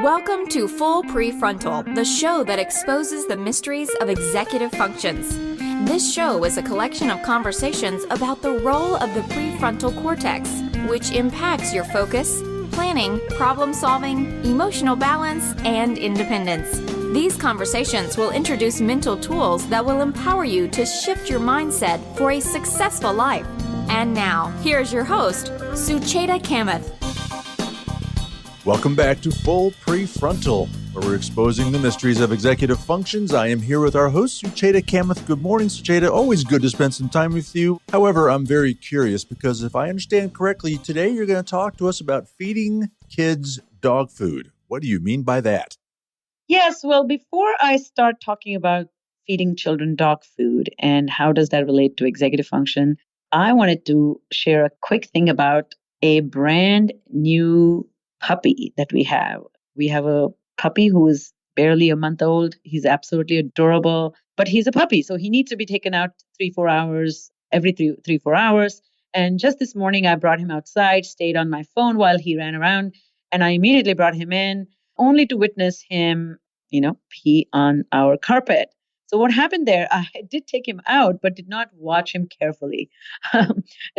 Welcome to Full PreFrontal, the show that exposes the mysteries of executive functions. This show is a collection of conversations about the role of the prefrontal cortex, which impacts your focus, planning, problem-solving, emotional balance, and independence. These conversations will introduce mental tools that will empower you to shift your mindset for a successful life. And now, here's your host, Sucheta Kamath. Welcome back to Full PreFrontal, where we're exposing the mysteries of executive functions. I am here with our host, Sucheta Kamath. Good morning, Sucheta. Always good to spend some time with you. However, I'm very curious because if I understand correctly, today you're going to talk to us about feeding kids dog food. What do you mean by that? Yes, well, before I start talking about feeding children dog food and how does that relate to executive function, I wanted to share a quick thing about a brand new puppy that we have. We have a puppy who is barely a month old. He's absolutely adorable, but he's a puppy, so he needs to be taken out 3-4 hours, every 3-4 hours. And just this morning, I brought him outside, stayed on my phone while he ran around, and I immediately brought him in, only to witness him, pee on our carpet. So what happened there, I did take him out, but did not watch him carefully.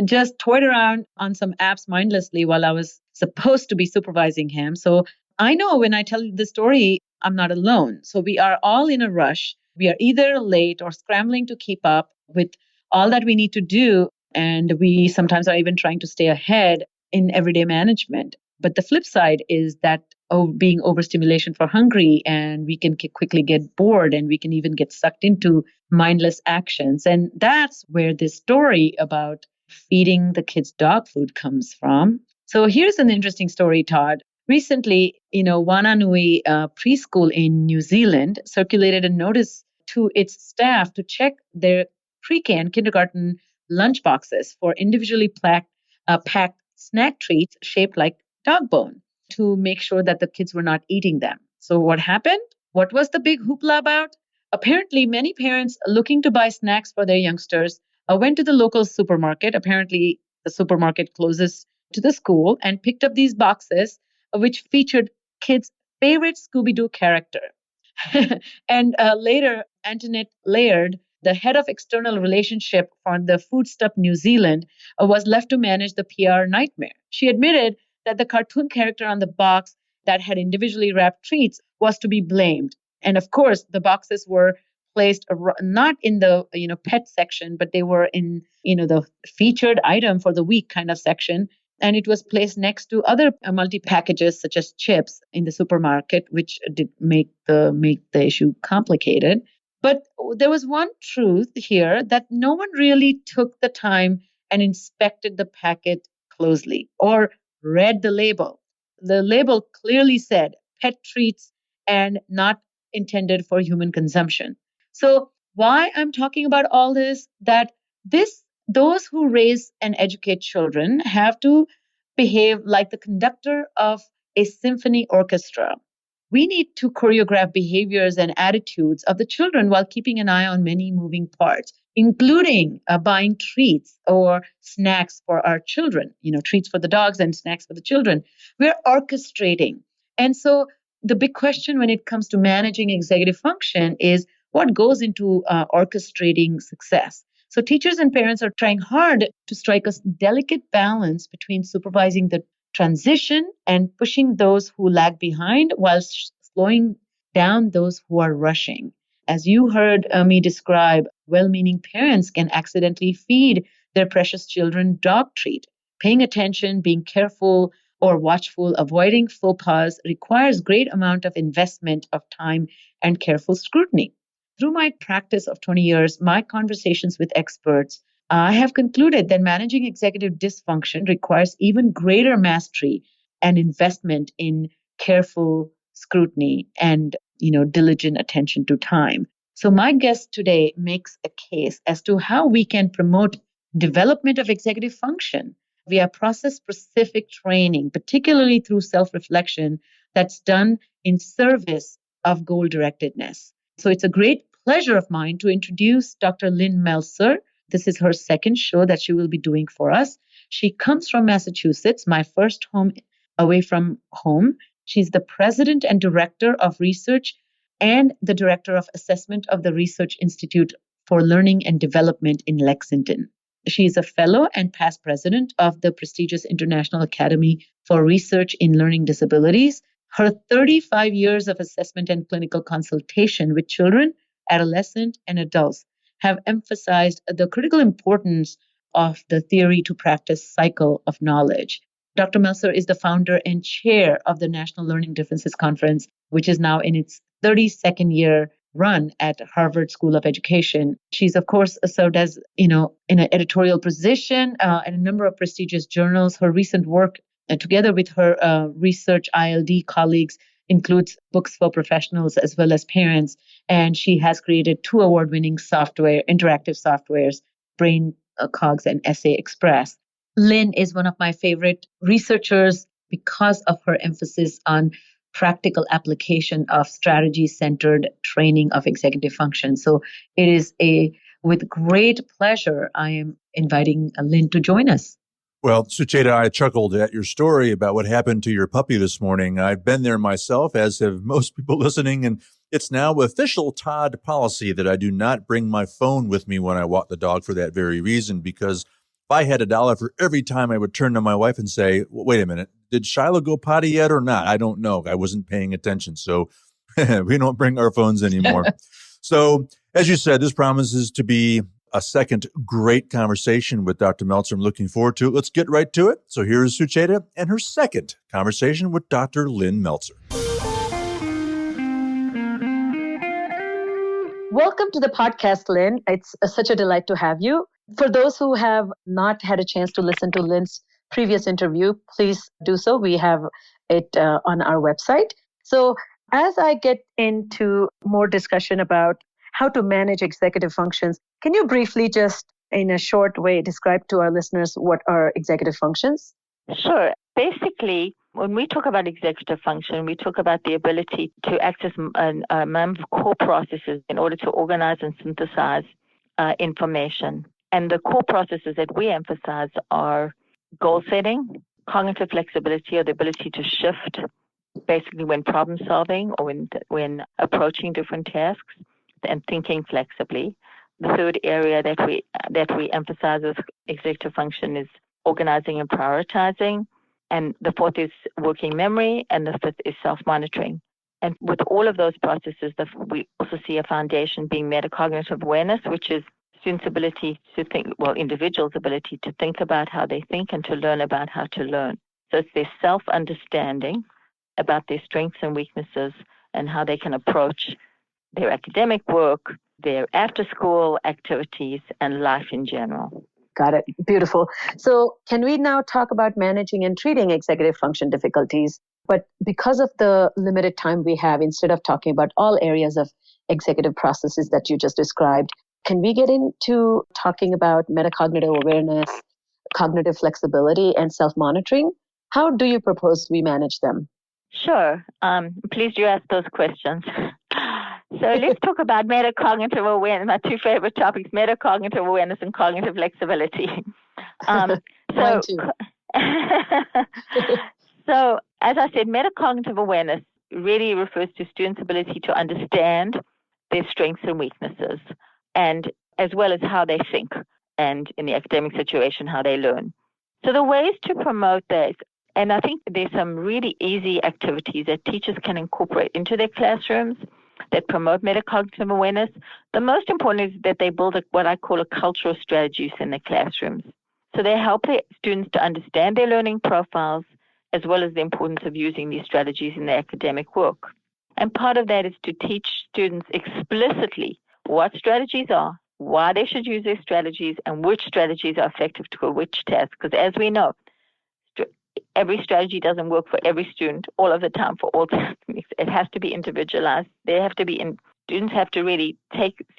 Just toyed around on some apps mindlessly while I was supposed to be supervising him. So I know when I tell you the story, I'm not alone. So we are all in a rush. We are either late or scrambling to keep up with all that we need to do. And we sometimes are even trying to stay ahead in everyday management. But the flip side is that being overstimulation for hungry, and we can quickly get bored, and we can even get sucked into mindless actions. And that's where this story about feeding the kids dog food comes from. So here's an interesting story, Todd. Recently, Wananui preschool in New Zealand circulated a notice to its staff to check their pre-K and kindergarten lunch boxes for individually packed snack treats shaped like dog bone, to make sure that the kids were not eating them. So what happened? What was the big hoopla about? Apparently, many parents looking to buy snacks for their youngsters went to the local supermarket. Apparently, the supermarket closest to the school, and picked up these boxes, which featured kids' favorite Scooby-Doo character. And later, Antoinette Laird, the head of external relationship for the Food Stuff New Zealand, was left to manage the PR nightmare. She admitted that the cartoon character on the box that had individually wrapped treats was to be blamed. And of course, the boxes were placed not in the pet section, but they were in the featured item for the week kind of section. And it was placed next to other multi-packages such as chips in the supermarket, which did make the issue complicated. But there was one truth here, that no one really took the time and inspected the packet closely or read the label. The label clearly said pet treats and not intended for human consumption. So why I'm talking about all this, that those who raise and educate children have to behave like the conductor of a symphony orchestra. We need to choreograph behaviors and attitudes of the children while keeping an eye on many moving parts, including buying treats or snacks for our children, treats for the dogs and snacks for the children. We're orchestrating. And so the big question when it comes to managing executive function is what goes into orchestrating success. So teachers and parents are trying hard to strike a delicate balance between supervising the transition and pushing those who lag behind while slowing down those who are rushing. As you heard me describe, well-meaning parents can accidentally feed their precious children dog treat. Paying attention, being careful or watchful, avoiding faux pas requires great amount of investment of time and careful scrutiny. Through my practice of 20 years, my conversations with experts, I have concluded that managing executive dysfunction requires even greater mastery and investment in careful scrutiny and diligent attention to time. So my guest today makes a case as to how we can promote development of executive function via process-specific training, particularly through self-reflection that's done in service of goal-directedness. So it's a great pleasure of mine to introduce Dr. Lynn Meltzer. This is her second show that she will be doing for us. She comes from Massachusetts, my first home away from home, She's the president and director of research and the director of assessment of the Research Institute for Learning and Development in Lexington. She is a fellow and past president of the prestigious International Academy for Research in Learning Disabilities. Her 35 years of assessment and clinical consultation with children, adolescents, and adults have emphasized the critical importance of the theory to practice cycle of knowledge. Dr. Meltzer is the founder and chair of the National Learning Differences Conference, which is now in its 32nd year run at Harvard School of Education. She's, of course, served as, in an editorial position in a number of prestigious journals. Her recent work, together with her research ILD colleagues, includes books for professionals as well as parents. And she has created 2 award-winning interactive softwares, Brain Cogs and Essay Express. Lynn is one of my favorite researchers because of her emphasis on practical application of strategy-centered training of executive function. So it is with great pleasure, I am inviting Lynn to join us. Well, Sucheta, I chuckled at your story about what happened to your puppy this morning. I've been there myself, as have most people listening, and it's now official Todd policy that I do not bring my phone with me when I walk the dog for that very reason, because if I had $1 for every time I would turn to my wife and say, wait a minute, did Shiloh go potty yet or not? I don't know. I wasn't paying attention. So we don't bring our phones anymore. So as you said, this promises to be a second great conversation with Dr. Meltzer. I'm looking forward to it. Let's get right to it. So here is Sucheta and her second conversation with Dr. Lynn Meltzer. Welcome to the podcast, Lynn. It's such a delight to have you. For those who have not had a chance to listen to Lynn's previous interview, please do so. We have it on our website. So as I get into more discussion about how to manage executive functions, can you briefly just, in a short way, describe to our listeners what are executive functions? Sure. Basically, when we talk about executive function, we talk about the ability to access a number of core processes in order to organize and synthesize information. And the core processes that we emphasize are goal setting, cognitive flexibility, or the ability to shift, basically when problem solving or when approaching different tasks, and thinking flexibly. The third area that we emphasize as executive function is organizing and prioritizing. And the fourth is working memory, and the fifth is self-monitoring. And with all of those processes, we also see a foundation being metacognitive awareness, which is students' ability to think, individuals' ability to think about how they think and to learn about how to learn. So it's their self-understanding about their strengths and weaknesses and how they can approach their academic work, their after-school activities, and life in general. Got it. Beautiful. So can we now talk about managing and treating executive function difficulties? But because of the limited time we have, instead of talking about all areas of executive processes that you just described, can we get into talking about metacognitive awareness, cognitive flexibility, and self-monitoring? How do you propose we manage them? Sure. Please do ask those questions. So let's talk about metacognitive awareness, my 2 favorite topics, metacognitive awareness and cognitive flexibility. Mine too. So as I said, metacognitive awareness really refers to students' ability to understand their strengths and weaknesses, and as well as how they think, and in the academic situation, how they learn. So the ways to promote this, and I think there's some really easy activities that teachers can incorporate into their classrooms that promote metacognitive awareness. The most important is that they build what I call a cultural strategies in their classrooms. So they help their students to understand their learning profiles, as well as the importance of using these strategies in their academic work. And part of that is to teach students explicitly what strategies are, why they should use their strategies, and which strategies are effective to which task. Because as we know, every strategy doesn't work for every student all of the time for all tasks. It has to be individualized. Students have to really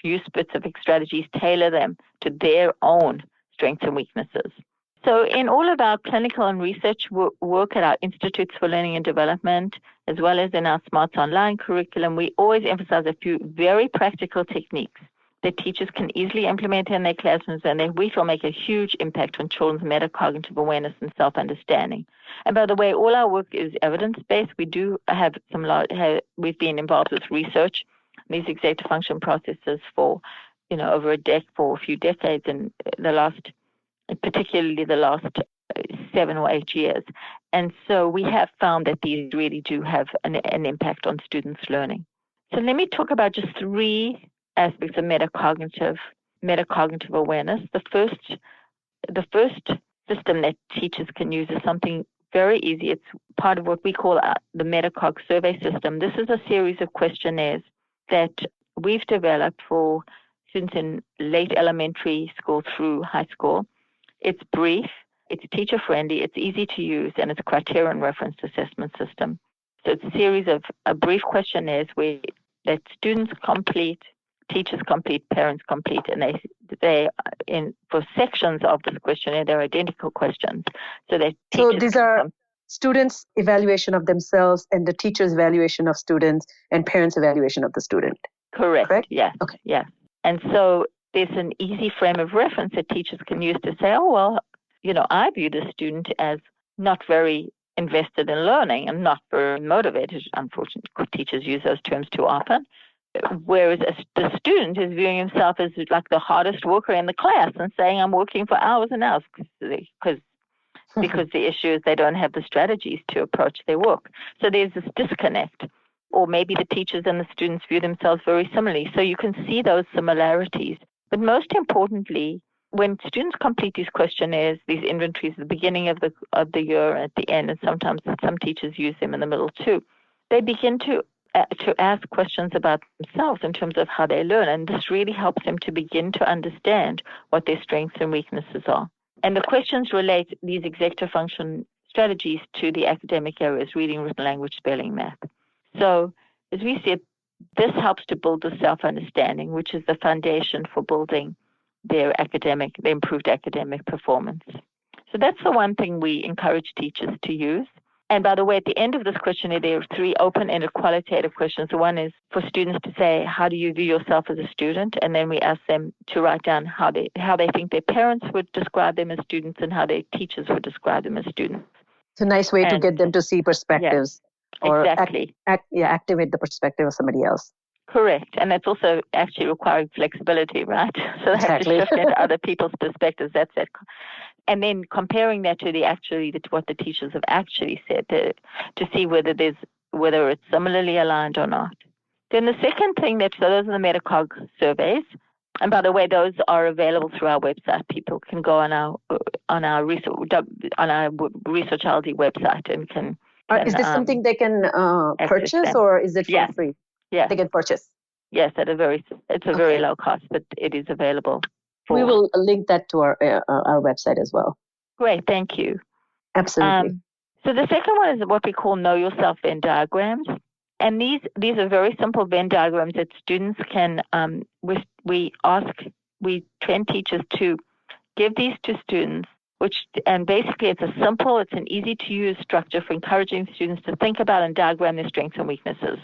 use specific strategies, tailor them to their own strengths and weaknesses. So in all of our clinical and research work at our Institutes for Learning and Development, as well as in our Smarts Online curriculum, we always emphasize a few very practical techniques that teachers can easily implement in their classrooms, and that we feel make a huge impact on children's metacognitive awareness and self-understanding. And by the way, all our work is evidence-based. We do have we've been involved with research in these executive function processes for, for a few decades, and particularly the last 7 or 8 years. And so we have found that these really do have an impact on students' learning. So let me talk about just 3 aspects of metacognitive awareness. The first system that teachers can use is something very easy. It's part of what we call the Metacog survey system. This is a series of questionnaires that we've developed for students in late elementary school through high school. It's brief, it's teacher-friendly, it's easy to use, and it's a criteria and reference assessment system. So it's a series of brief questionnaires that students complete, teachers complete, parents complete, and they for sections of this questionnaire, they're identical questions. So these are students' evaluation of themselves and the teacher's evaluation of students and parents' evaluation of the student. Correct? Yes. Okay. Yes. And so there's an easy frame of reference that teachers can use to say, I view the student as not very invested in learning and not very motivated. Unfortunately, teachers use those terms too often. Whereas the student is viewing himself as like the hardest worker in the class and saying, I'm working for hours and hours because the issue is they don't have the strategies to approach their work. So there's this disconnect. Or maybe the teachers and the students view themselves very similarly. So you can see those similarities. But most importantly, when students complete these questionnaires, these inventories at the beginning of the year and at the end, and sometimes some teachers use them in the middle too, they begin to ask questions about themselves in terms of how they learn. And this really helps them to begin to understand what their strengths and weaknesses are. And the questions relate these executive function strategies to the academic areas, reading, written language, spelling, math. So as we see it, this helps to build the self-understanding, which is the foundation for building their improved academic performance. So that's the one thing we encourage teachers to use. And by the way, at the end of this questionnaire, there are 3 open-ended qualitative questions. One is for students to say, how do you view yourself as a student? And then we ask them to write down how they think their parents would describe them as students and how their teachers would describe them as students. It's a nice way to get them to see perspectives. Yeah, or exactly. Activate the perspective of somebody else. Correct. And that's also actually requiring flexibility, right? So they have to shift into other people's perspectives. That's it. And then comparing that to what the teachers have actually said to see whether it's similarly aligned or not. Then the second thing so those are the Metacog surveys. And by the way, those are available through our website. People can go on our Research LD website and can. Is this something they can purchase, or is it for free? Yeah, they can purchase. Yes, it's a very low cost, but it is available. We will link that to our website as well. Great, thank you. Absolutely. So the second one is what we call Know Yourself Venn diagrams, and these are very simple Venn diagrams that students can. We train teachers to give these to students. And basically it's an easy to use structure for encouraging students to think about and diagram their strengths and weaknesses.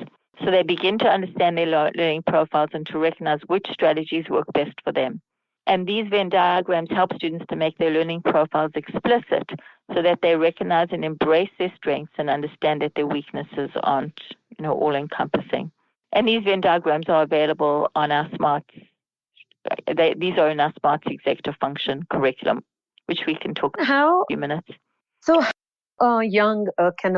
So they begin to understand their learning profiles and to recognize which strategies work best for them. And these Venn diagrams help students to make their learning profiles explicit so that they recognize and embrace their strengths and understand that their weaknesses aren't, all encompassing. And these Venn diagrams are available on our Smarts. These are in our Smarts executive function curriculum, which we can talk about in a few minutes. So how young can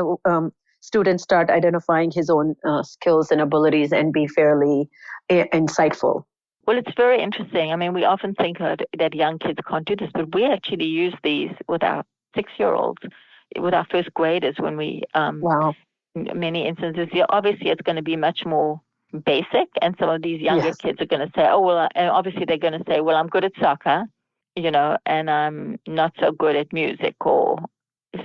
student start identifying his own skills and abilities and be fairly insightful? Well, it's very interesting. I mean, we often think that young kids can't do this, but we actually use these with our 6-year-olds, with our first graders when we, in many instances, obviously it's going to be much more basic, and some of these younger kids are going to say, and obviously they're going to say, well, I'm good at soccer, and I'm not so good at music or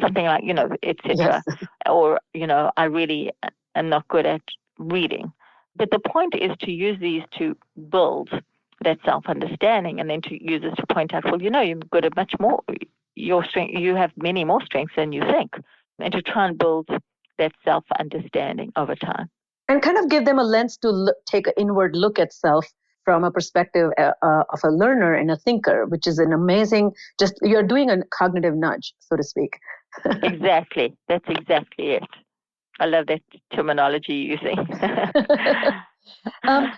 something like, etc. Yes. Or, I really am not good at reading. But the point is to use these to build that self-understanding and then to use this to point out, well, you're good at much more. Your strength, you have many more strengths than you think. And to try and build that self-understanding over time. And kind of give them a lens to take an inward look at self from a perspective of a learner and a thinker, which is an amazing, you're doing a cognitive nudge, so to speak. Exactly. That's exactly it. I love that terminology you're using.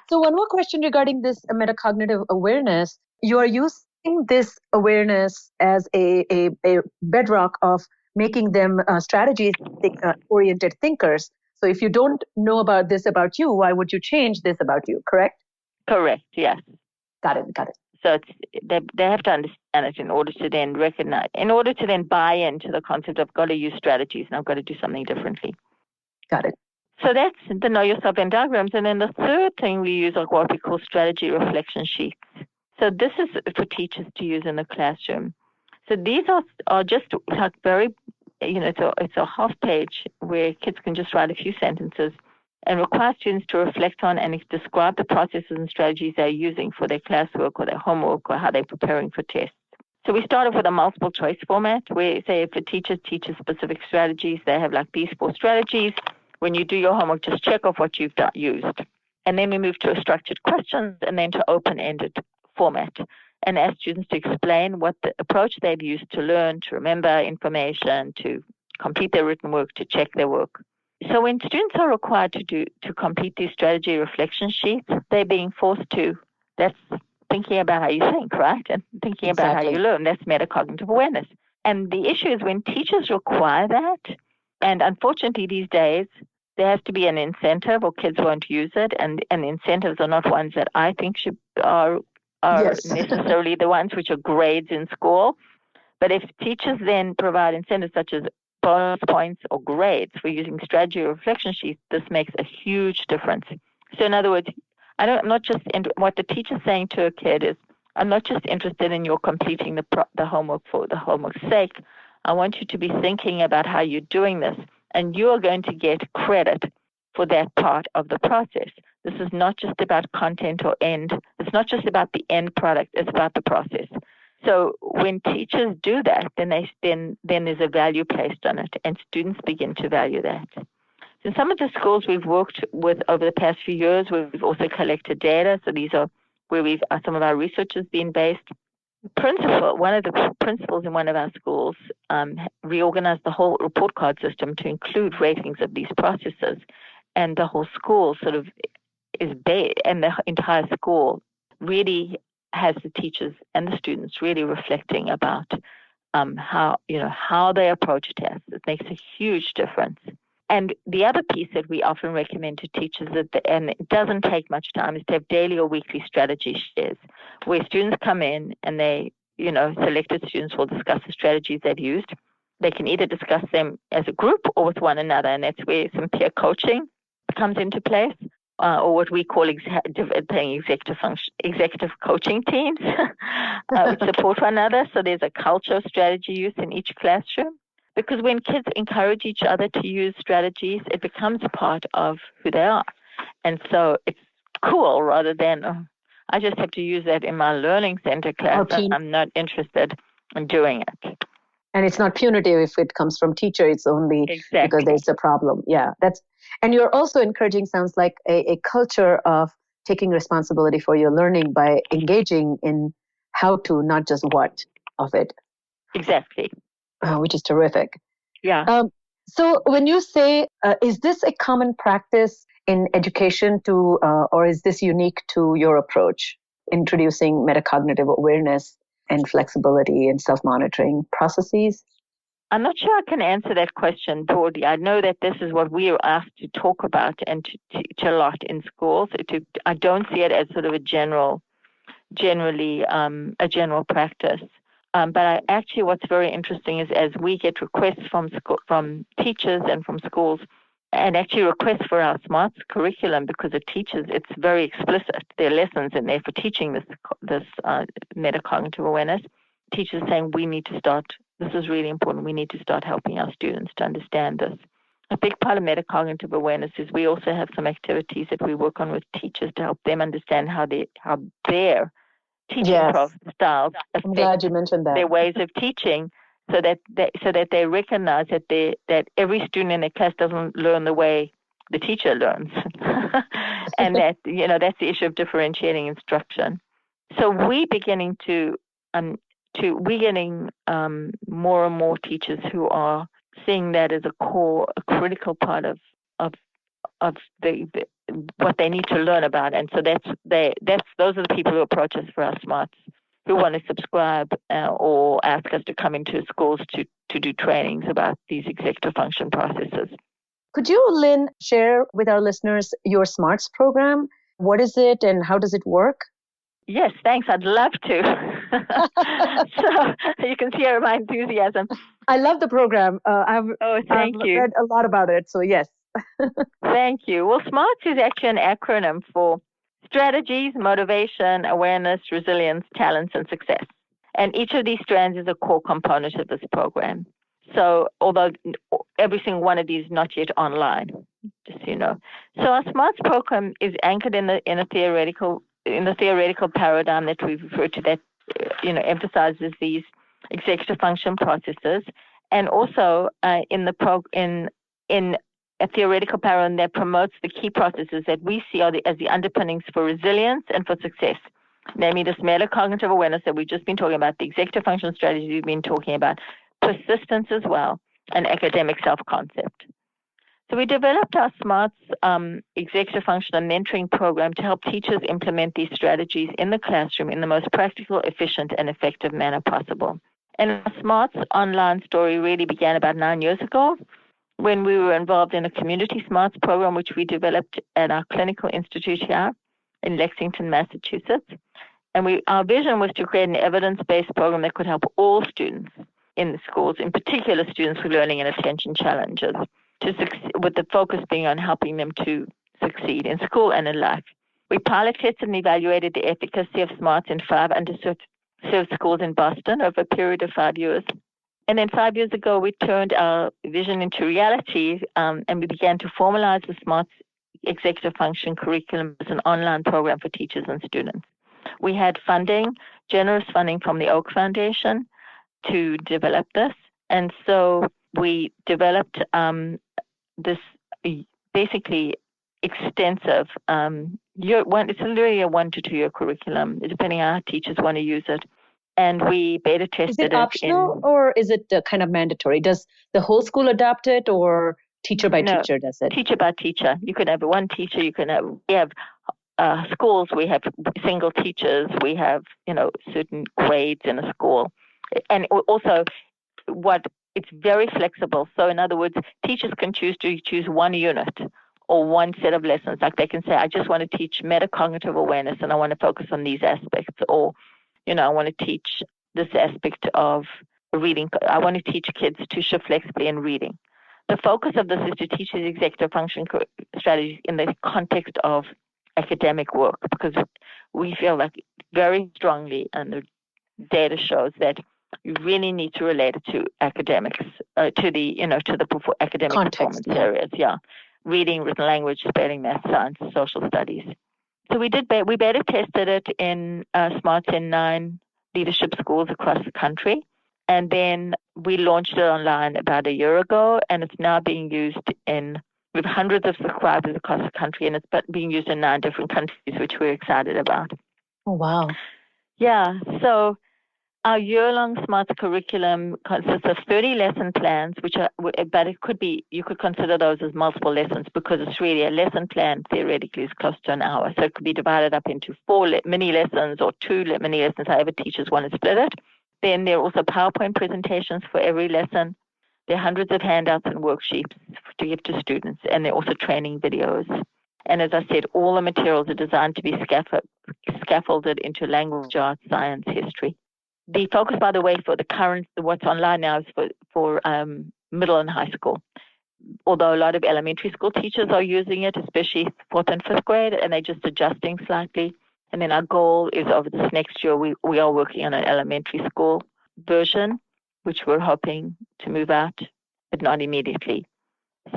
So one more question regarding this metacognitive awareness. You are using this awareness as a bedrock of making them strategy-oriented thinkers. So if you don't know about this about you, why would you change this about you, correct? Correct, yes. Got it. So they have to understand it in order to then recognize, in order to then buy into the concept of I've got to use strategies and I've got to do something differently. Got it. So that's the Know Yourself Venn diagrams. And then the third thing we use are what we call strategy reflection sheets. So this is for teachers to use in the classroom. So these are just like very, it's a half page where kids can just write a few sentences and require students to reflect on and describe the processes and strategies they're using for their classwork or their homework or how they're preparing for tests. So we start off with a multiple choice format where, say, if a teacher teaches specific strategies, they have like these 4 strategies. When you do your homework, just check off what you've used. And then we move to a structured questions and then to open-ended format and ask students to explain what the approach they've used to learn, to remember information, to complete their written work, to check their work. So when students are required to complete these strategy reflection sheets, they're being forced to, that's thinking about how you think, right? And thinking about how you learn. That's metacognitive awareness. And the issue is when teachers require that, and unfortunately these days, there has to be an incentive or kids won't use it. And incentives are not ones that I think are Yes. necessarily the ones which are grades in school. But if teachers then provide incentives such as bonus points or grades for using strategy or reflection sheets, this makes a huge difference. So in other words, I'm not just what the teacher's saying to a kid is, I'm not just interested in your completing the homework for the homework's sake. I want you to be thinking about how you're doing this, and you are going to get credit for that part of the process. This is not just about content or end. It's not just about the end product. It's about the process. So when teachers do that, then there's a value placed on it, and students begin to value that. In some of the schools we've worked with over the past few years, we've also collected data. So these are where some of our research has been based. One of the principals in one of our schools reorganized the whole report card system to include ratings of these processes, and the whole school sort of and the entire school really has the teachers and the students really reflecting about how they approach tests. It makes a huge difference. And the other piece that we often recommend to teachers, and it doesn't take much time, is to have daily or weekly strategy shares, where students come in and selected students will discuss the strategies they've used. They can either discuss them as a group or with one another, and that's where some peer coaching comes into place, or what we call executive coaching teams, which support one another. So there's a culture of strategy use in each classroom. Because when kids encourage each other to use strategies, it becomes part of who they are. And so it's cool rather than, I just have to use that in my learning center class. I'm not interested in doing it. And it's not punitive if it comes from teacher. It's only because there's a problem. Yeah, and you're also encouraging, sounds like, a culture of taking responsibility for your learning by engaging in how to, not just what of it. Exactly. Which is terrific. Yeah. So when you say, is this a common practice in education or is this unique to your approach, introducing metacognitive awareness and flexibility and self-monitoring processes? I'm not sure I can answer that question broadly. I know that this is what we are asked to talk about and to teach a lot in schools. I don't see it as sort of a general practice. But what's very interesting is as we get requests from teachers and from schools, and actually requests for our Smarts curriculum, because the teachers, it's very explicit. There are lessons in there for teaching this metacognitive awareness. Teachers saying we need to start. This is really important. We need to start helping our students to understand this. A big part of metacognitive awareness is we also have some activities that we work on with teachers to help them understand how their teaching styles affect I'm glad you mentioned that. their ways of teaching, so that they recognize that every student in their class doesn't learn the way the teacher learns. And that, that's the issue of differentiating instruction. So we're getting more and more teachers who are seeing that as a critical part of the what they need to learn about. And so those are the people who approach us for our smarts, who want to subscribe or ask us to come into schools to do trainings about these executive function processes. Could you, Lynn, share with our listeners your Smarts program? What is it and how does it work? Yes, thanks. I'd love to. So you can see my enthusiasm. I love the program. I've read a lot about it. So yes. Thank you. Well, SMARTS is actually an acronym for strategies, motivation, awareness, resilience, talents, and success. And each of these strands is a core component of this program. So although every single one of these is not yet online, just so you know. So our SMARTS program is anchored in the theoretical paradigm that we refer to, that emphasizes these executive function processes, and also in a theoretical paradigm that promotes the key processes that we see as the underpinnings for resilience and for success, namely this metacognitive awareness that we've just been talking about, the executive function strategies we've been talking about, persistence as well, and academic self-concept. So we developed our SMARTS executive function and mentoring program to help teachers implement these strategies in the classroom in the most practical, efficient, and effective manner possible. And our SMARTS online story really began about 9 years ago, when we were involved in a community SMARTS program, which we developed at our clinical institute here in Lexington, Massachusetts. And our vision was to create an evidence-based program that could help all students in the schools, in particular students with learning and attention challenges, with the focus being on helping them to succeed in school and in life. We pilot tested and evaluated the efficacy of SMARTS in 5 underserved schools in Boston over a period of 5 years. And then 5 years ago, we turned our vision into reality, and we began to formalize the SMARTS executive function curriculum as an online program for teachers and students. We had generous funding from the Oak Foundation to develop this. And so we developed this basically extensive it's literally a 1 to 2 year curriculum, depending on how teachers want to use it. And we beta tested it. Is it optional or is it kind of mandatory? Does the whole school adopt it, or teacher by teacher does it? Teacher by teacher. You can have one teacher. We have schools. We have single teachers. We have certain grades in a school, and also it's very flexible. So in other words, teachers can choose one unit or one set of lessons. Like they can say, I just want to teach metacognitive awareness and I want to focus on these aspects, or I want to teach this aspect of reading. I want to teach kids to shift flexibly in reading. The focus of this is to teach these executive function strategies in the context of academic work, because we feel like very strongly, and the data shows that you really need to relate it to academics, to the academic context, performance areas. Yeah, reading, written language, spelling, math, science, social studies. So we beta tested it in SMARTS in 9 leadership schools across the country. And then we launched it online about a year ago, and it's now being used with hundreds of subscribers across the country, and it's being used in 9 different countries, which we're excited about. Oh, wow. Yeah, so our year-long SMARTS curriculum consists of 30 lesson plans, but you could consider those as multiple lessons, because it's really a lesson plan theoretically is close to an hour. So it could be divided up into 4 mini lessons or 2 mini lessons, however teachers want to split it. Then there are also PowerPoint presentations for every lesson. There are hundreds of handouts and worksheets to give to students, and there are also training videos. And as I said, all the materials are designed to be scaffolded into language, arts, science, history. The focus, by the way, for what's online now is for middle and high school. Although a lot of elementary school teachers are using it, especially 4th and 5th grade, and they're just adjusting slightly. And then our goal is over this next year, we are working on an elementary school version, which we're hoping to move out, but not immediately.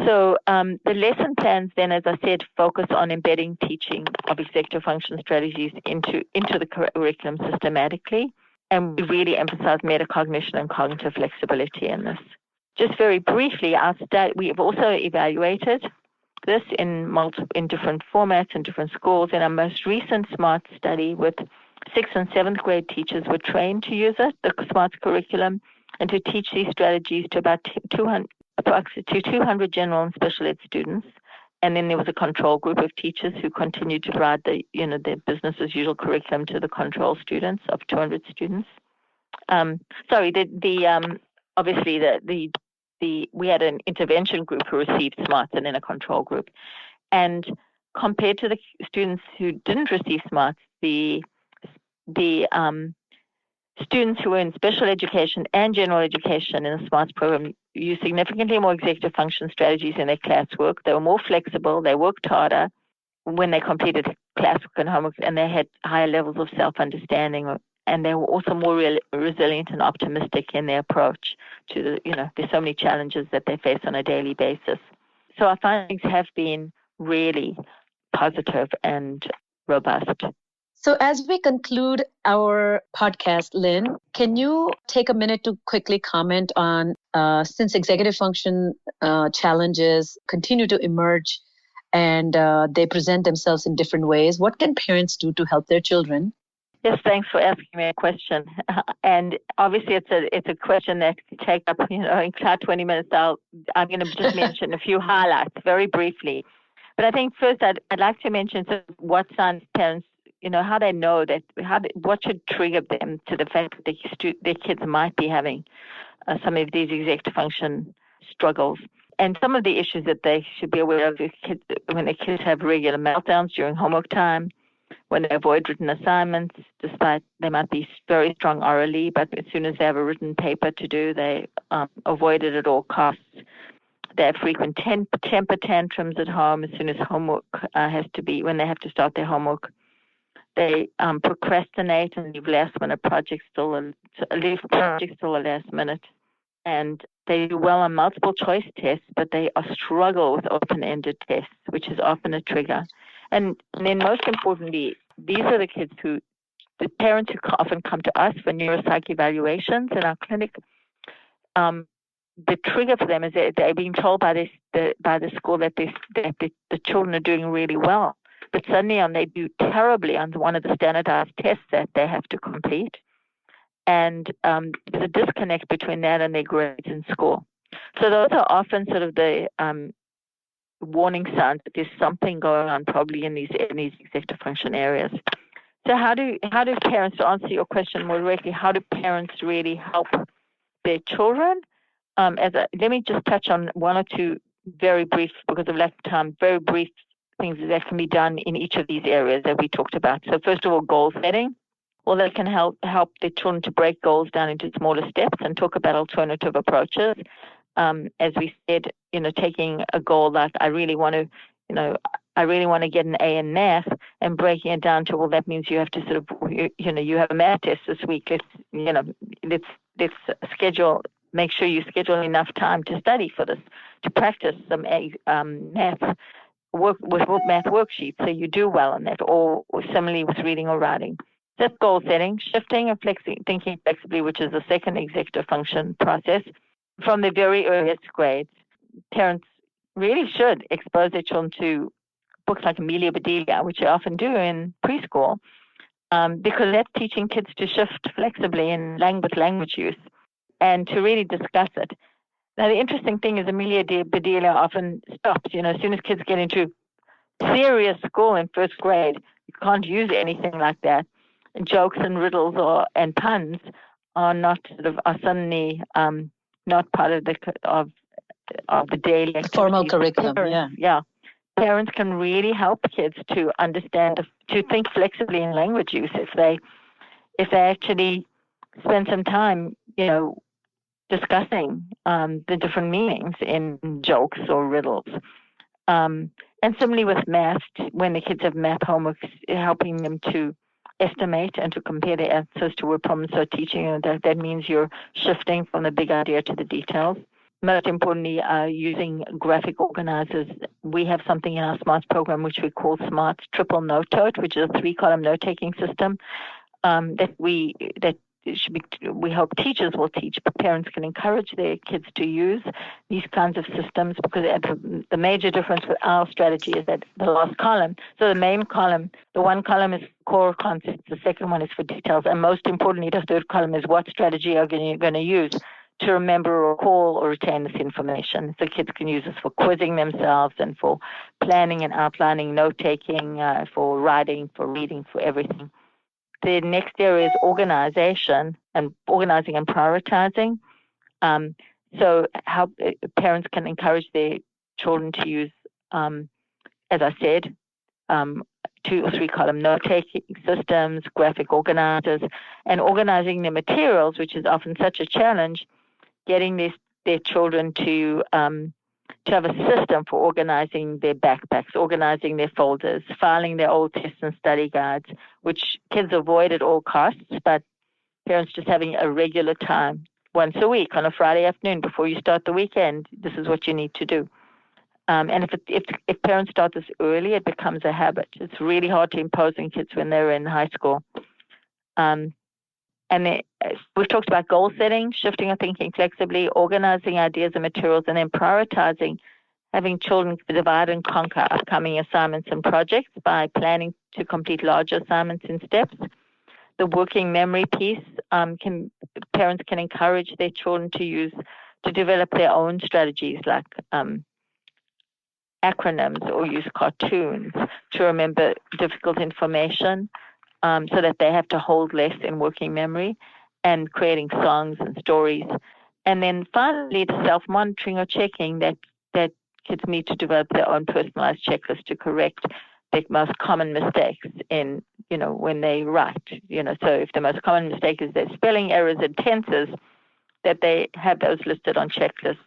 So the lesson plans then, as I said, focus on embedding teaching of executive function strategies into the curriculum systematically. And we really emphasize metacognition and cognitive flexibility in this. Just very briefly, we have also evaluated this in different formats in different schools. In our most recent SMART study, with 6th and 7th grade teachers were trained to use it, the SMART curriculum, and to teach these strategies to about 200 general and special ed students. And then there was a control group of teachers who continued to provide the business as usual curriculum to the control students of 200 students. Obviously we had an intervention group who received SMARTs and then a control group. And compared to the students who didn't receive SMARTs, the students who were in special education and general education in the SMARTS program used significantly more executive function strategies in their classwork. They were more flexible. They worked harder when they completed classwork and homework, and they had higher levels of self-understanding. And they were also more resilient and optimistic in their approach to there's so many challenges that they face on a daily basis. So our findings have been really positive and robust. So as we conclude our podcast, Lynn, can you take a minute to quickly comment on, since executive function challenges continue to emerge and they present themselves in different ways, what can parents do to help their children? Yes, thanks for asking me a question. And obviously, it's a question that could take up, in about 20 minutes. I'm going to just mention a few highlights very briefly. But I think first I'd like to mention sort of what signs parents, how they know that, what should trigger them to the fact that their kids might be having some of these executive function struggles. And some of the issues that they should be aware of when their kids have regular meltdowns during homework time, when they avoid written assignments, despite they might be very strong orally, but as soon as they have a written paper to do, they avoid it at all costs. They have frequent temper tantrums at home as soon as homework when they have to start their homework. They procrastinate and leave last-minute projects till the last minute. And they do well on multiple choice tests, but they struggle with open-ended tests, which is often a trigger. And then most importantly, these are the parents who often come to us for neuropsych evaluations in our clinic. The trigger for them is that they're being told by the school that the children are doing really well. But suddenly they do terribly on one of the standardized tests that they have to complete. And there's a disconnect between that and their grades in school. So those are often sort of the warning signs that there's something going on probably in these executive function areas. So how do parents, to answer your question more directly, how do parents really help their children? Let me just touch on one or two very brief, because of lack of time, very brief things that can be done in each of these areas that we talked about. So first of all, goal setting. Well, that can help their children to break goals down into smaller steps and talk about alternative approaches. As we said, taking a goal like I really want to get an A in math, and breaking it down to, well, that means you have to sort of, you have a math test this week. Let's schedule. Make sure you schedule enough time to study for this, to practice some math work with math worksheets, so you do well on that. Or similarly with reading or writing. That's goal setting, shifting and thinking flexibly, which is the second executive function process. From the very earliest grades, parents really should expose their children to books like Amelia Bedelia, which they often do in preschool, because that's teaching kids to shift flexibly in language use and to really discuss it. Now, the interesting thing is Amelia Bedelia often stops. As soon as kids get into serious school in first grade, you can't use anything like that. Jokes and riddles and puns are suddenly not part of the daily activities. Formal curriculum. Yeah. Parents can really help kids to understand, to think flexibly in language use if they actually spend some time, discussing the different meanings in jokes or riddles. And similarly with math, when the kids have math homework, helping them to estimate and to compare the answers to word problems. So teaching, that means you're shifting from the big idea to the details. Most importantly, using graphic organizers. We have something in our Smarts program which we call Smarts Triple Note Tote, which is a 3-column note-taking system that we hope teachers will teach, but parents can encourage their kids to use these kinds of systems, because the major difference with our strategy is that the last column, so the main column, the one column is core concepts, the second one is for details, and most importantly, the third column is what strategy are you going to use to remember or recall or retain this information. So kids can use this for quizzing themselves and for planning and outlining, note-taking, for writing, for reading, for everything. The next area is organizing and prioritizing. So how parents can encourage their children to use, as I said, 2 or 3 column note-taking systems, graphic organizers, and organizing their materials, which is often such a challenge, getting their children to have a system for organizing their backpacks, organizing their folders, filing their old test and study guides, which kids avoid at all costs, but parents just having a regular time once a week on a Friday afternoon before you start the weekend. This is what you need to do. And if parents start this early, it becomes a habit. It's really hard to impose on kids when they're in high school. And we've talked about goal setting, shifting or thinking flexibly, organizing ideas and materials, and then prioritizing, having children divide and conquer upcoming assignments and projects by planning to complete larger assignments in steps. The working memory piece, parents can encourage their children to develop their own strategies, like acronyms, or use cartoons to remember difficult information, so that they have to hold less in working memory, and creating songs and stories. And then finally, the self-monitoring or checking that kids need to develop their own personalized checklist to correct the most common mistakes in, when they write. So if the most common mistake is their spelling errors and tenses, that they have those listed on checklists.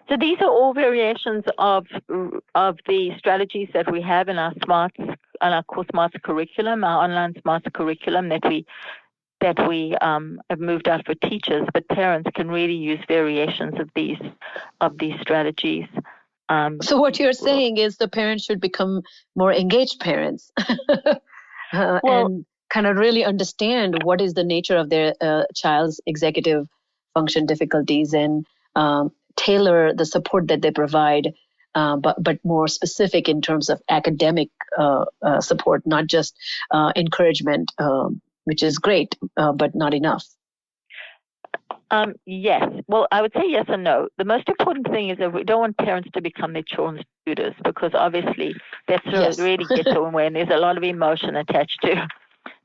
So these are all variations of the strategies that we have in our Smarts, on our core Smarts curriculum, our online Smarts curriculum that we have moved out for teachers, but parents can really use variations of these strategies. So what you're saying is the parents should become more engaged parents, and kind of really understand what is the nature of their child's executive function difficulties, and tailor the support that they provide, but more specific in terms of academic support, not just encouragement, which is great, but not enough. Yes. Well, I would say yes and no. The most important thing is that we don't want parents to become their children's tutors, because obviously that's really gets to when there's a lot of emotion attached to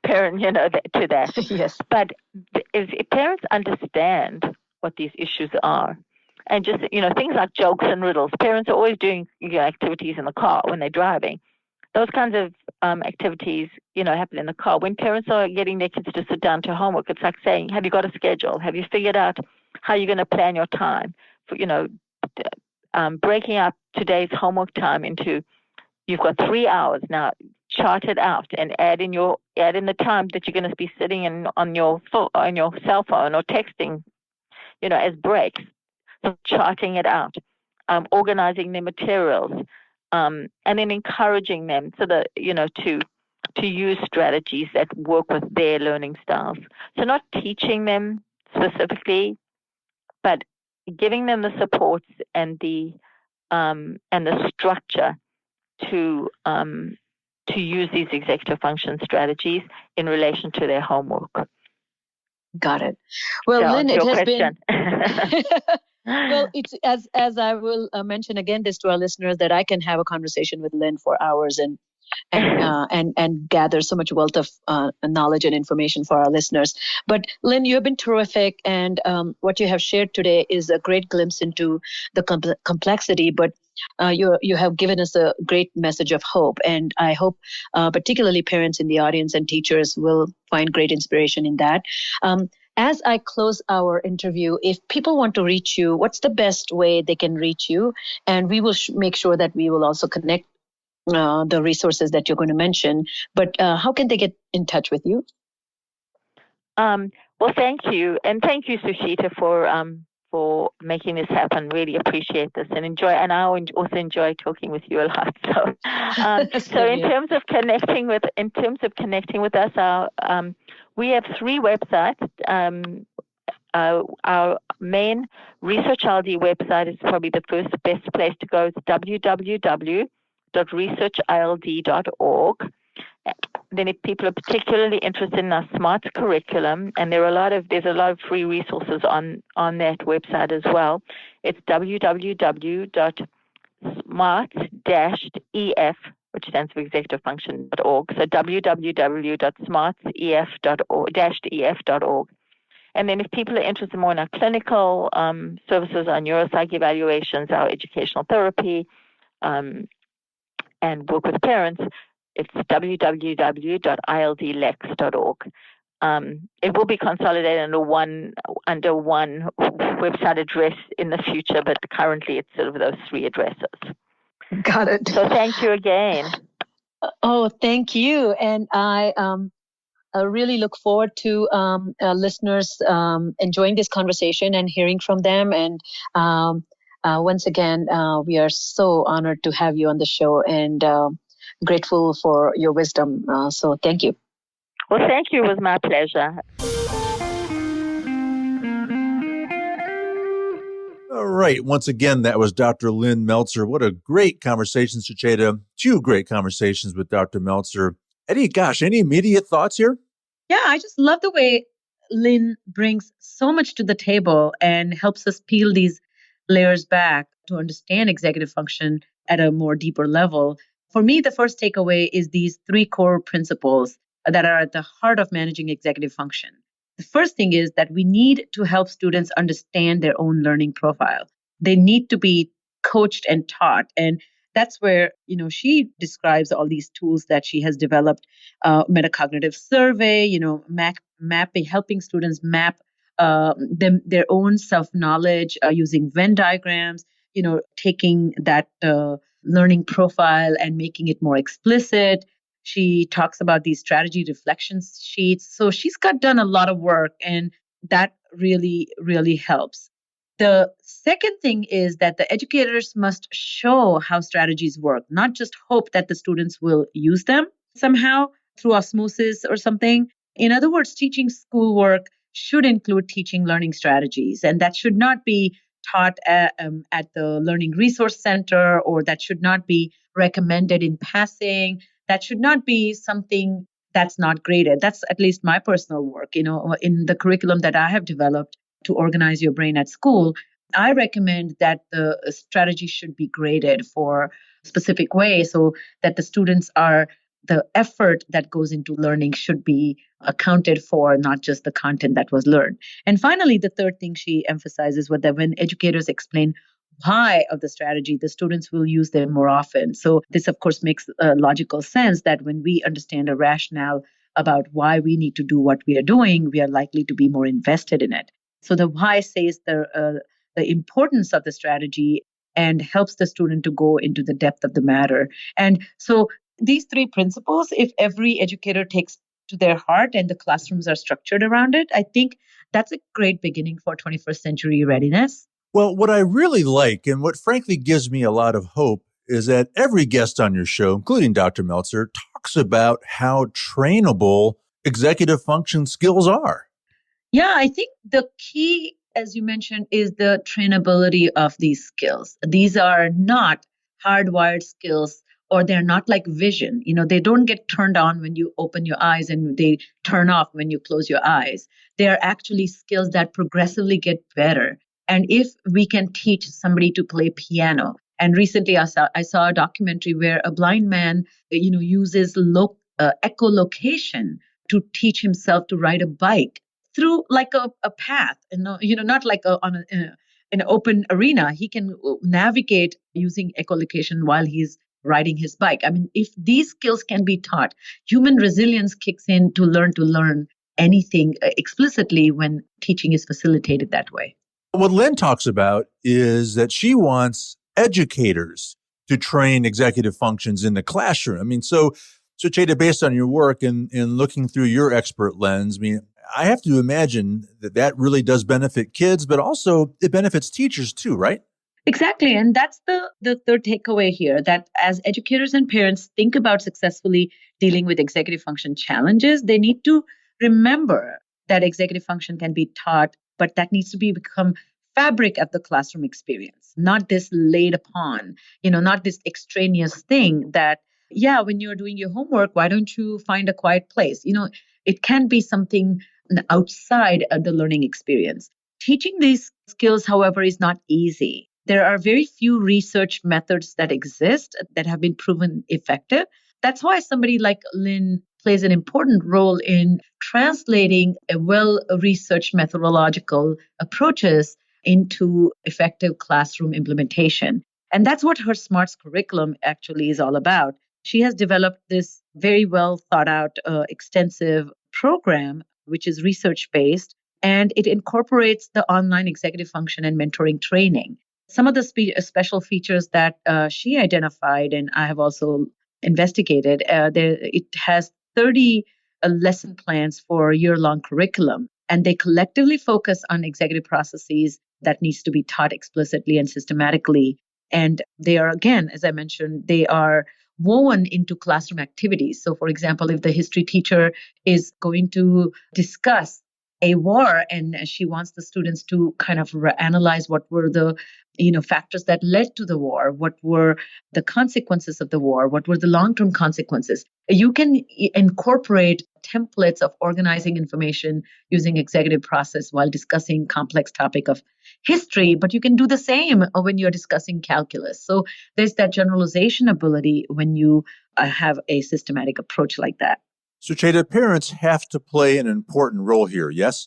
parent, to that. Yes. But if parents understand what these issues are, and just, things like jokes and riddles, parents are always doing activities in the car when they're driving. Those kinds of activities, happen in the car. When parents are getting their kids to sit down to homework, it's like saying, have you got a schedule? Have you figured out how you're going to plan your time? For, breaking up today's homework time into, you've got 3 hours now, chart it out and add in the time that you're going to be sitting on your cell phone or texting, as breaks. So charting it out, organizing the materials, and then encouraging them so that, to use strategies that work with their learning styles. So not teaching them specifically, but giving them the supports and the structure to use these executive function strategies in relation to their homework. Got it. Well, so, Lynn, it has question. been. Well, it's as I will mention again this to our listeners, that I can have a conversation with Lynn for hours and gather so much wealth of knowledge and information for our listeners. But Lynn, you have been terrific, and what you have shared today is a great glimpse into the complexity. But you have given us a great message of hope, and I hope particularly parents in the audience and teachers will find great inspiration in that. As I close our interview, if people want to reach you, what's the best way they can reach you? And we will make sure that we will also connect the resources that you're going to mention. But how can they get in touch with you? Well, thank you. And thank you, Sushita, for making this happen. Really appreciate this and enjoy. And I also enjoy talking with you a lot. So, in terms of connecting with us, our We have 3 websites. Our main Research LD website is probably the best place to go. It's www.researchild.org. Then if people are particularly interested in our Smarts curriculum, and there's a lot of free resources on that website as well, it's www.smarts-ef, which stands for executive function.org. So www.smarts-ef.org. And then if people are interested more in our clinical services, our neuropsych evaluations, our educational therapy, and work with parents, it's www.ildlex.org. It will be consolidated under one website address in the future, but currently it's sort of those 3 addresses. Got it. So thank you again. Oh, thank you. And I really look forward to listeners enjoying this conversation and hearing from them. And once again, we are so honored to have you on the show and grateful for your wisdom. So thank you. Well, thank you. It was my pleasure. All right. Once again, that was Dr. Lynn Meltzer. What a great conversation, Sucheta. 2 great conversations with Dr. Meltzer. Eddie, any immediate thoughts here? Yeah, I just love the way Lynn brings so much to the table and helps us peel these layers back to understand executive function at a more deeper level. For me, the first takeaway is these 3 core principles that are at the heart of managing executive function. The first thing is that we need to help students understand their own learning profile. They need to be coached and taught. And that's where, she describes all these tools that she has developed, metacognitive survey, mapping, helping students map their own self-knowledge using Venn diagrams, taking that learning profile and making it more explicit. She talks about these strategy reflection sheets. So she's done a lot of work, and that really, really helps. The second thing is that the educators must show how strategies work, not just hope that the students will use them somehow through osmosis or something. In other words, teaching schoolwork should include teaching learning strategies, and that should not be taught at the Learning Resource Center, or that should not be recommended in passing. That should not be something that's not graded. That's at least my personal work. In the curriculum that I have developed to organize your brain at school, I recommend that the strategy should be graded for a specific way so that the effort that goes into learning should be accounted for, not just the content that was learned. And finally, the third thing she emphasizes was that when educators explain why of the strategy, the students will use them more often. So this, of course, makes logical sense that when we understand a rationale about why we need to do what we are doing, we are likely to be more invested in it. So the why says the importance of the strategy and helps the student to go into the depth of the matter. And so these 3 principles, if every educator takes to their heart and the classrooms are structured around it, I think that's a great beginning for 21st century readiness. Well, what I really like and what frankly gives me a lot of hope is that every guest on your show, including Dr. Meltzer, talks about how trainable executive function skills are. Yeah, I think the key, as you mentioned, is the trainability of these skills. These are not hardwired skills, or they're not like vision. They don't get turned on when you open your eyes and they turn off when you close your eyes. They are actually skills that progressively get better. And if we can teach somebody to play piano, and recently I saw a documentary where a blind man, uses echolocation to teach himself to ride a bike through like a path, not like on an open arena. He can navigate using echolocation while he's riding his bike. I mean, if these skills can be taught, human resilience kicks in to learn anything explicitly when teaching is facilitated that way. What Lynn talks about is that she wants educators to train executive functions in the classroom. I mean, so Cheda, based on your work and looking through your expert lens, I mean, I have to imagine that really does benefit kids, but also it benefits teachers too, right? Exactly. And that's the third takeaway here, that as educators and parents think about successfully dealing with executive function challenges, they need to remember that executive function can be taught, but that needs to become fabric of the classroom experience, not this laid upon, not this extraneous thing that, yeah, when you're doing your homework, why don't you find a quiet place? It can be something outside of the learning experience. Teaching these skills, however, is not easy. There are very few research methods that exist that have been proven effective. That's why somebody like Lynn plays an important role in translating a well-researched methodological approaches into effective classroom implementation. And that's what her Smarts curriculum actually is all about. She has developed this very well thought out, extensive program, which is research based, and it incorporates the online executive function and mentoring training. Some of the special features that she identified, and I have also investigated, it has 30 lesson plans for a year-long curriculum, and they collectively focus on executive processes that needs to be taught explicitly and systematically. And they are, again, as I mentioned, they are woven into classroom activities. So, for example, if the history teacher is going to discuss a war and she wants the students to kind of analyze what were the factors that led to the war, what were the consequences of the war, what were the long-term consequences, you can incorporate templates of organizing information using executive process while discussing complex topic of history, but you can do the same when you're discussing calculus. So there's that generalization ability when you have a systematic approach like that. So, Cheta, parents have to play an important role here, yes?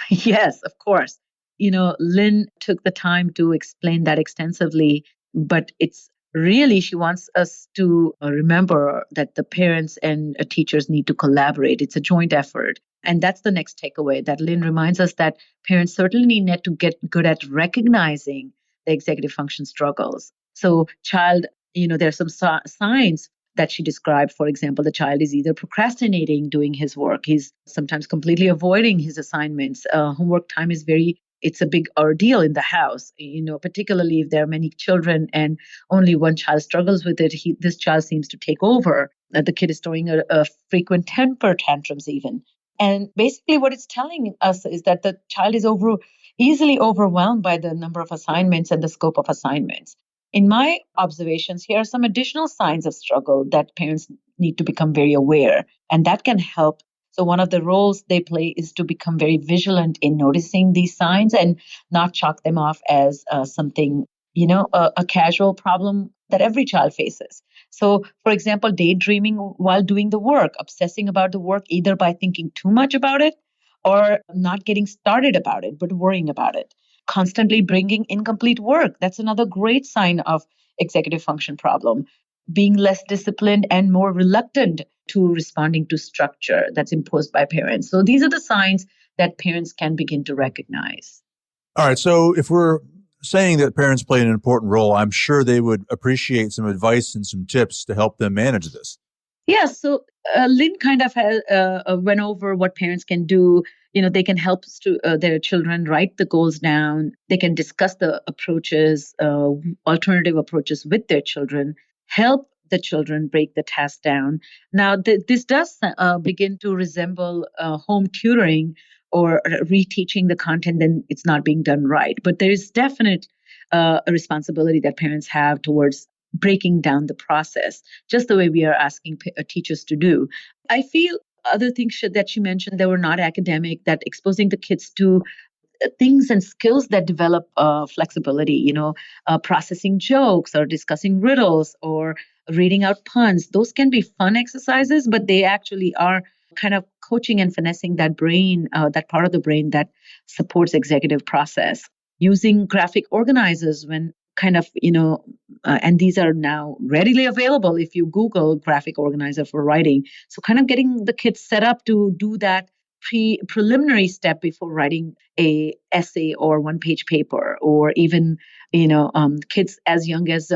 Yes, of course. Lynn took the time to explain that extensively, but it's really, she wants us to remember that the parents and teachers need to collaborate. It's a joint effort. And that's the next takeaway, that Lynn reminds us that parents certainly need to get good at recognizing the executive function struggles. So there are some signs that she described. For example, the child is either procrastinating doing his work. He's sometimes completely avoiding his assignments. Homework time is it's a big ordeal in the house, particularly if there are many children and only one child struggles with it. This child seems to take over. The kid is throwing a frequent temper tantrums even. And basically what it's telling us is that the child is easily overwhelmed by the number of assignments and the scope of assignments. In my observations, here are some additional signs of struggle that parents need to become very aware, and that can help. So one of the roles they play is to become very vigilant in noticing these signs and not chalk them off as something, a casual problem that every child faces. So, for example, daydreaming while doing the work, obsessing about the work either by thinking too much about it or not getting started about it, but worrying about it. Constantly bringing incomplete work. That's another great sign of executive function problem. Being less disciplined and more reluctant to responding to structure that's imposed by parents. So these are the signs that parents can begin to recognize. All right. So if we're saying that parents play an important role, I'm sure they would appreciate some advice and some tips to help them manage this. Yeah. So Lynn kind of went over what parents can do. They can help their children write the goals down. They can discuss the approaches, alternative approaches with their children, help the children break the task down. Now, this does begin to resemble home tutoring or reteaching the content, then it's not being done right. But there is definite a responsibility that parents have towards breaking down the process, just the way we are asking teachers to do. I feel other things that she mentioned that were not academic, that exposing the kids to things and skills that develop flexibility, processing jokes or discussing riddles or reading out puns. Those can be fun exercises, but they actually are kind of coaching and finessing that brain, that part of the brain that supports executive process. Using graphic organizers when kind of, and these are now readily available if you Google graphic organizer for writing. So kind of getting the kids set up to do that preliminary step before writing a essay or one-page paper, or even, kids as young as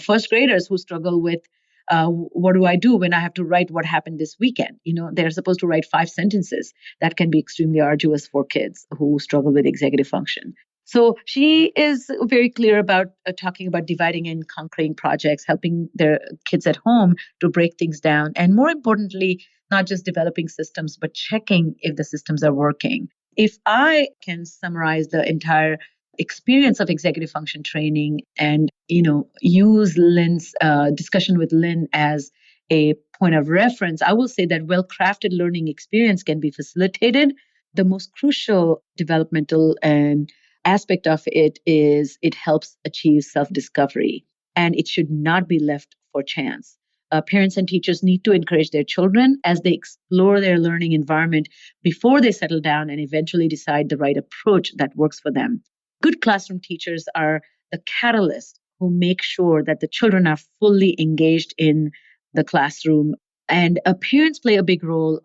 first graders who struggle with what do I do when I have to write what happened this weekend? They're supposed to write 5 sentences. That can be extremely arduous for kids who struggle with executive function. So she is very clear about talking about dividing and conquering projects, helping their kids at home to break things down, and more importantly, not just developing systems, but checking if the systems are working. If I can summarize the entire experience of executive function training and, use Lynn's discussion with Lynn as a point of reference, I will say that well-crafted learning experience can be facilitated. The most crucial developmental and aspect of it is it helps achieve self-discovery, and it should not be left for chance. Parents and teachers need to encourage their children as they explore their learning environment before they settle down and eventually decide the right approach that works for them. Good classroom teachers are the catalyst who make sure that the children are fully engaged in the classroom. And parents play a big role.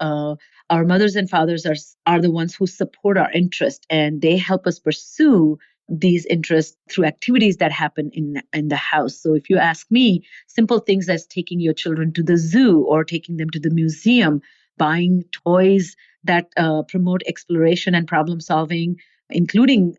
Our mothers and fathers are the ones who support our interest, and they help us pursue these interests through activities that happen in the house. So if you ask me, simple things as taking your children to the zoo or taking them to the museum, buying toys that promote exploration and problem solving, including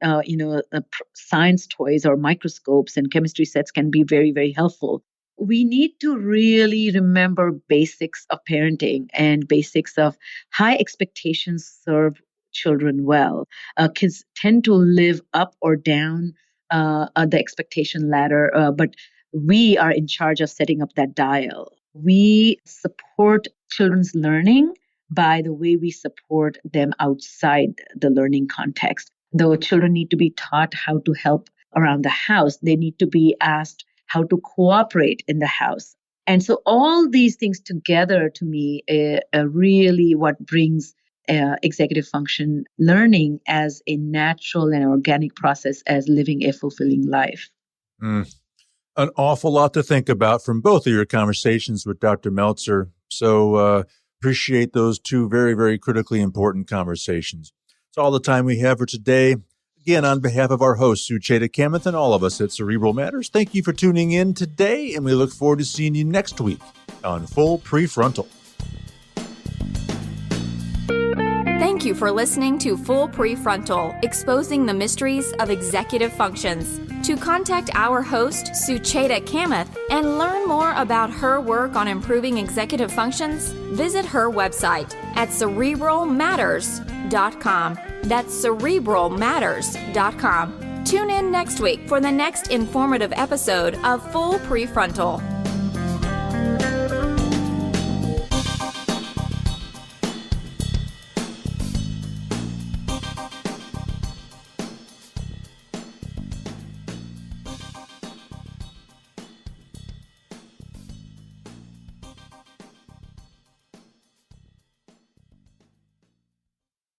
science toys or microscopes and chemistry sets can be very, very helpful. We need to really remember basics of parenting and basics of high expectations serve children well. Kids tend to live up or down the expectation ladder, but we are in charge of setting up that dial. We support children's learning by the way we support them outside the learning context. Though children need to be taught how to help around the house, they need to be asked how to cooperate in the house. And so all these things together to me are really what brings executive function learning as a natural and organic process as living a fulfilling life. An awful lot to think about from both of your conversations with Dr. Meltzer. So appreciate those two very, very critically important conversations. It's all the time we have for today. Again, on behalf of our host, Sucheta Kamath, and all of us at Cerebral Matters, thank you for tuning in today, and we look forward to seeing you next week on Full PreFrontal. Thank you for listening to Full PreFrontal, exposing the mysteries of executive functions. To contact our host, Sucheta Kamath, and learn more about her work on improving executive functions, visit her website at cerebralmatters.com. That's cerebralmatters.com. Tune in next week for the next informative episode of Full PreFrontal.